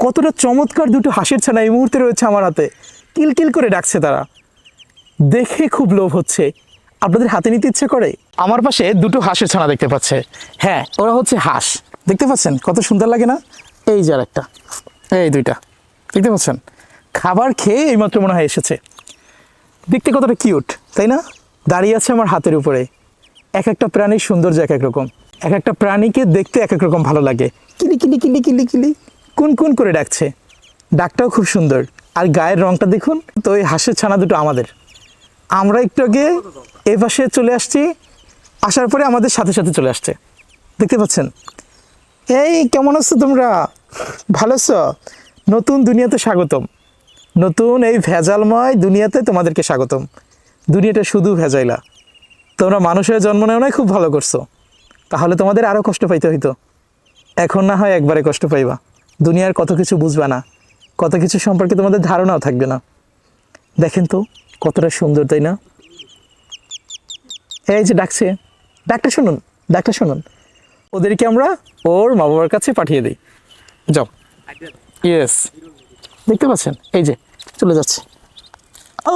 কতটা চমৎকার দুটো হাঁসের ছানা এই মুহূর্তে রয়েছে আমার হাতে, কিলকিল করে ডাকছে তারা। দেখে খুব লোভ হচ্ছে, আপনাদের হাতে নিতে ইচ্ছে করে। আমার পাশে দুটো হাঁসের ছানা দেখতে পাচ্ছে, হ্যাঁ ওরা হচ্ছে হাঁস, দেখতে পাচ্ছেন কত সুন্দর লাগে না? এই যে আরেকটা, এই দুইটা দেখতে পাচ্ছেন, খাবার খেয়ে এইমাত্র মনে হয় এসেছে। দেখতে কতটা কিউট তাই না? দাঁড়িয়ে আছে আমার হাতের উপরে। এক একটা প্রাণীর সৌন্দর্য এক এক রকম, এক একটা প্রাণীকে দেখতে এক এক রকম ভালো লাগে। কিলি কিলি কিলি কিলি কিলি কুন কুন করে ডাকছে, ডাকটাও খুব সুন্দর। আর গায়ের রংটা দেখুন তো। এই হাঁসের ছানা দুটো আমাদের। আমরা একটু আগে এ পাশে চলে আসছি, আসার পরে আমাদের সাথে সাথে চলে আসছে, দেখতে পাচ্ছেন। এই কেমন আছো তোমরা? ভালো আছো? নতুন দুনিয়াতে স্বাগতম, নতুন এই ভেজালময় দুনিয়াতে তোমাদেরকে স্বাগতম। দুনিয়াটা শুধু ভেজাইলা। তোমরা মানুষের জন্ম নেও নাই, খুব ভালো করছো। তাহলে তোমাদের আরও কষ্ট পাইতে হইতো, এখন না হয় একবারে কষ্ট পাইবা। দুনিয়ার কত কিছু বুঝবা না, কত কিছু সম্পর্কে তোমাদের ধারণাও থাকবে না। দেখেন তো কতটা সুন্দর তাই না? এই যে ডাকছে, ডাকটা শুনুন, ডাকটা শুনুন। ওদেরকে আমরা ওর মা বাবার কাছে পাঠিয়ে দিই। যাও, ইয়েস, দেখতে পাচ্ছেন এই যে চলে যাচ্ছে। ও